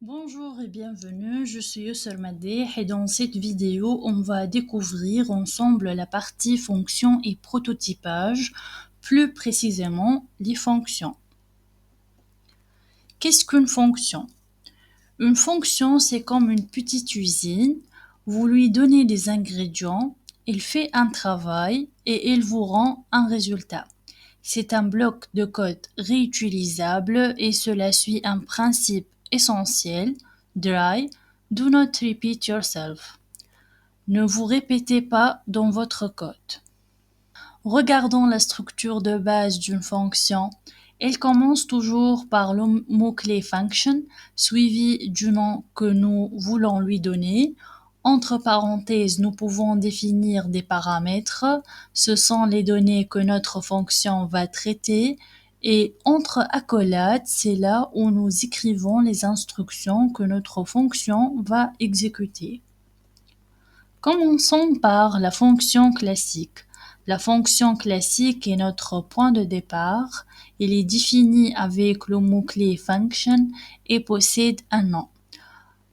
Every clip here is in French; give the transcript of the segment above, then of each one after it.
Bonjour et bienvenue, je suis Youssel Madeh et dans cette vidéo, on va découvrir ensemble la partie fonctions et prototypage, plus précisément les fonctions. Qu'est-ce qu'une fonction? Une fonction, c'est comme une petite usine, vous lui donnez des ingrédients, il fait un travail et il vous rend un résultat. C'est un bloc de code réutilisable et cela suit un principe essentiel, dry, do not repeat yourself. Ne vous répétez pas dans votre code. Regardons la structure de base d'une fonction. Elle commence toujours par le mot-clé function, suivi du nom que nous voulons lui donner. Entre parenthèses, nous pouvons définir des paramètres. Ce sont les données que notre fonction va traiter. Et entre accolades, c'est là où nous écrivons les instructions que notre fonction va exécuter. Commençons par la fonction classique. La fonction classique est notre point de départ. Elle est définie avec le mot-clé function et possède un nom.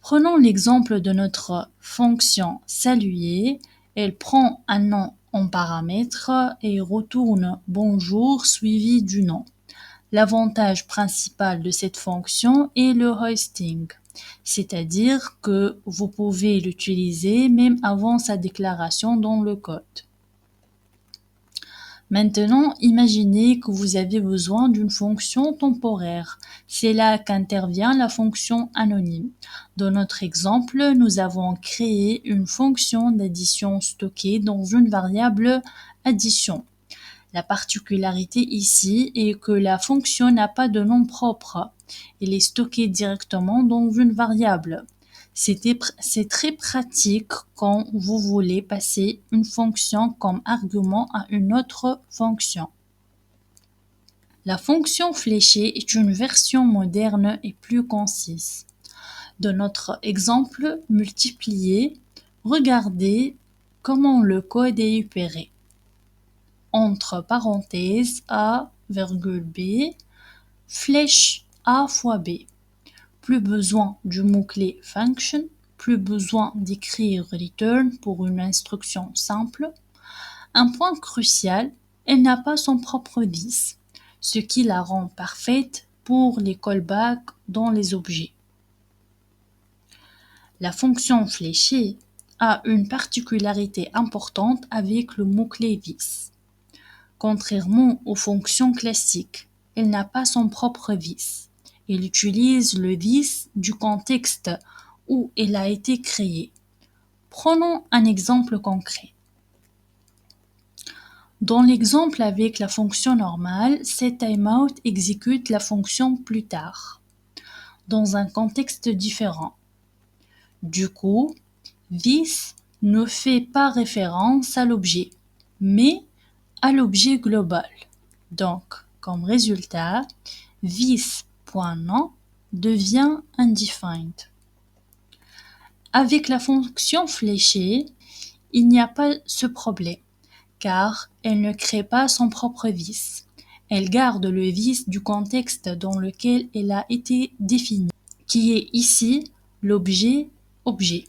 Prenons l'exemple de notre fonction saluer. Elle prend un nom en paramètre et retourne bonjour suivi du nom. L'avantage principal de cette fonction est le hosting, c'est-à-dire que vous pouvez l'utiliser même avant sa déclaration dans le code. Maintenant, imaginez que vous avez besoin d'une fonction temporaire. C'est là qu'intervient la fonction anonyme. Dans notre exemple, nous avons créé une fonction d'addition stockée dans une variable addition. La particularité ici est que la fonction n'a pas de nom propre. Elle est stockée directement dans une variable. C'est très pratique quand vous voulez passer une fonction comme argument à une autre fonction. La fonction fléchée est une version moderne et plus concise. Dans notre exemple multiplier, regardez comment le code est opéré. Entre parenthèses A, B, flèche A fois B. Plus besoin du mot-clé function, plus besoin d'écrire return pour une instruction simple. Un point crucial, elle n'a pas son propre this, ce qui la rend parfaite pour les callbacks dans les objets. La fonction fléchée a une particularité importante avec le mot-clé this. Contrairement aux fonctions classiques, elle n'a pas son propre this. Elle utilise le this du contexte où elle a été créée. Prenons un exemple concret. Dans l'exemple avec la fonction normale, cette timeout exécute la fonction plus tard, dans un contexte différent. Du coup, this ne fait pas référence à l'objet, mais à l'objet global. Donc, comme résultat, this.nom devient undefined. Avec la fonction fléchée, il n'y a pas ce problème, car elle ne crée pas son propre this. Elle garde le this du contexte dans lequel elle a été définie, qui est ici l'objet objet.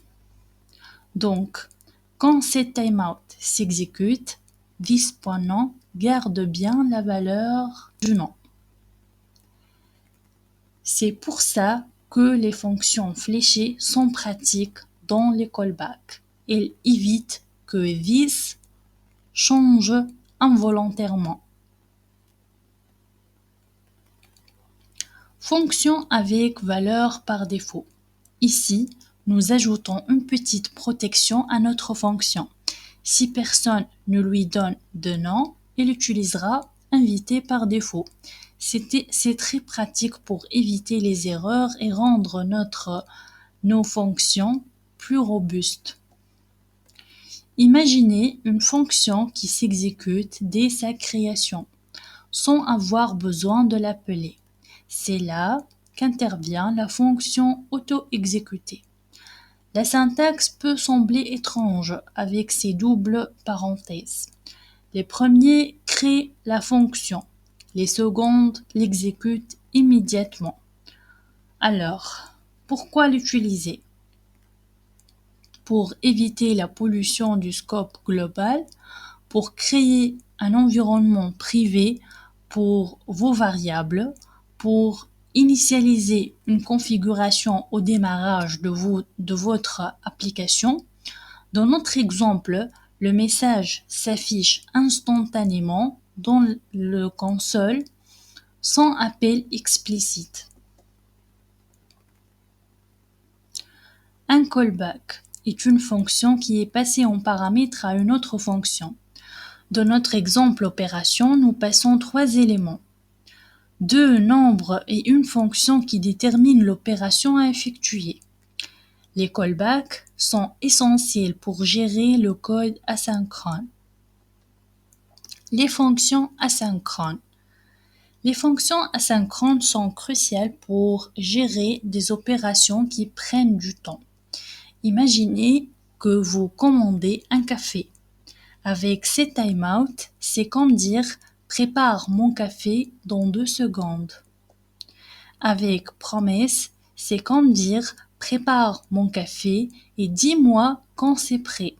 Donc, quand cette timeout s'exécute, this.nom garde bien la valeur du nom. C'est pour ça que les fonctions fléchées sont pratiques dans les callbacks. Elles évitent que this change involontairement. Fonction avec valeur par défaut. Ici, nous ajoutons une petite protection à notre fonction. Si personne ne lui donne de nom, il utilisera invité par défaut. C'est très pratique pour éviter les erreurs et rendre nos fonctions plus robustes. Imaginez une fonction qui s'exécute dès sa création, sans avoir besoin de l'appeler. C'est là qu'intervient la fonction auto-exécutée. La syntaxe peut sembler étrange avec ces doubles parenthèses. Les premiers créent la fonction, les secondes l'exécutent immédiatement. Alors, Pourquoi l'utiliser? Pour éviter la pollution du scope global, pour créer un environnement privé pour vos variables, pour initialiser une configuration au démarrage de votre application. Dans notre exemple, le message s'affiche instantanément dans le console sans appel explicite. Un callback est une fonction qui est passée en paramètre à une autre fonction. Dans notre exemple opération, nous passons 3 éléments. 2 nombres et une fonction qui détermine l'opération à effectuer. Les callbacks sont essentiels pour gérer le code asynchrone. Les fonctions asynchrones. Les fonctions asynchrones sont cruciales pour gérer des opérations qui prennent du temps. Imaginez que vous commandez un café. Avec set timeout, c'est comme dire « prépare mon café dans 2 secondes ». Avec promesse, c'est comme dire « prépare mon café et dis-moi quand c'est prêt ».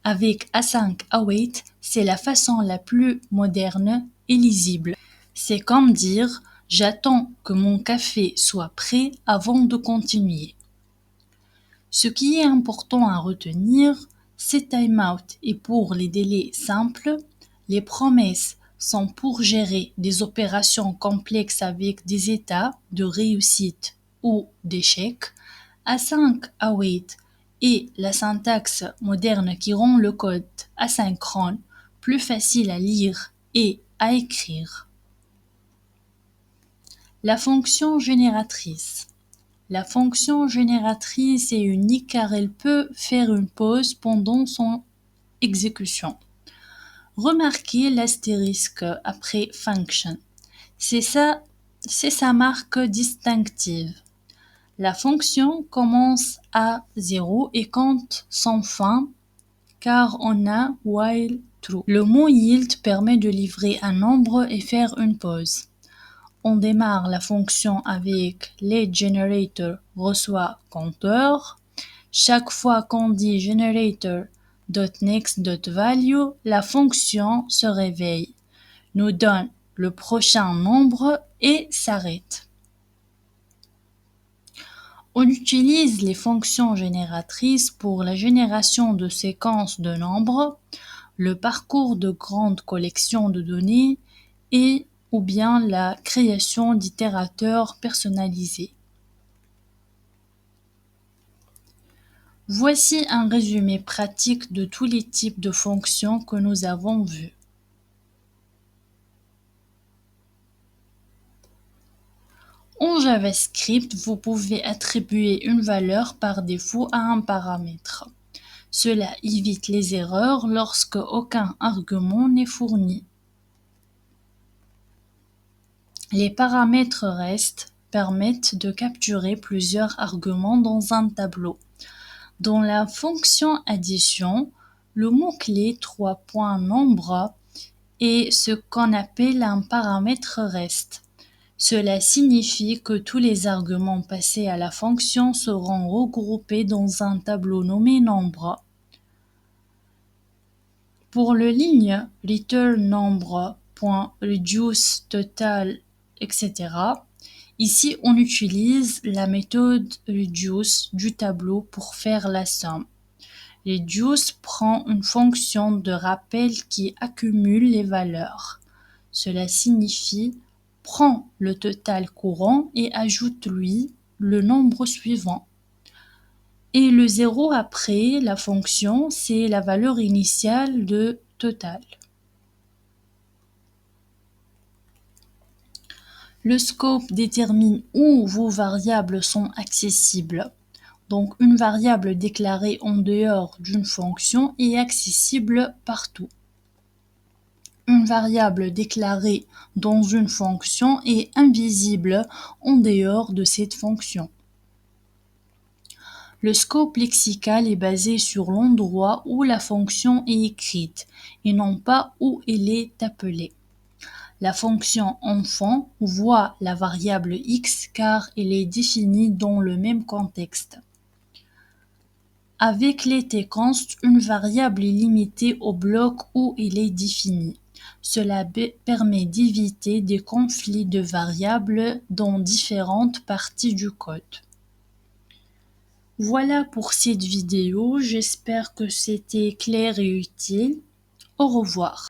Avec async await, c'est la façon la plus moderne et lisible. C'est comme dire « j'attends que mon café soit prêt avant de continuer ». Ce qui est important à retenir, c'est timeout est pour les délais simples, les promesses sont pour gérer des opérations complexes avec des états de réussite ou d'échec, async await est la syntaxe moderne qui rend le code asynchrone plus facile à lire et à écrire. La fonction génératrice. La fonction génératrice est unique car elle peut faire une pause pendant son exécution. Remarquez l'astérisque après function. C'est sa marque distinctive. La fonction commence à 0 et compte sans fin car on a while true. Le mot yield permet de livrer un nombre et faire une pause. On démarre la fonction avec letGenerator reçoit compteur. Chaque fois qu'on dit generator.next.value, la fonction se réveille, nous donne le prochain nombre et s'arrête. On utilise les fonctions génératrices pour la génération de séquences de nombres, le parcours de grandes collections de données et ou bien la création d'itérateurs personnalisés. Voici un résumé pratique de tous les types de fonctions que nous avons vus. En JavaScript, vous pouvez attribuer une valeur par défaut à un paramètre. Cela évite les erreurs lorsque aucun argument n'est fourni. Les paramètres REST permettent de capturer plusieurs arguments dans un tableau. Dans la fonction addition, le mot-clé 3.nombre est ce qu'on appelle un paramètre REST. Cela signifie que tous les arguments passés à la fonction seront regroupés dans un tableau nommé nombre. Pour le ligne return nombre.reduce total, etc. Ici, on utilise la méthode reduce du tableau pour faire la somme. Reduce prend une fonction de rappel qui accumule les valeurs. Cela signifie prend le total courant et ajoute-lui le nombre suivant. Et le 0 après la fonction, c'est la valeur initiale de total. Le scope détermine où vos variables sont accessibles. Donc, une variable déclarée en dehors d'une fonction est accessible partout. Une variable déclarée dans une fonction est invisible en dehors de cette fonction. Le scope lexical est basé sur l'endroit où la fonction est écrite et non pas où elle est appelée. La fonction enfant voit la variable x car elle est définie dans le même contexte. Avec les t-const, une variable est limitée au bloc où elle est définie. Cela permet d'éviter des conflits de variables dans différentes parties du code. Voilà pour cette vidéo, j'espère que c'était clair et utile. Au revoir.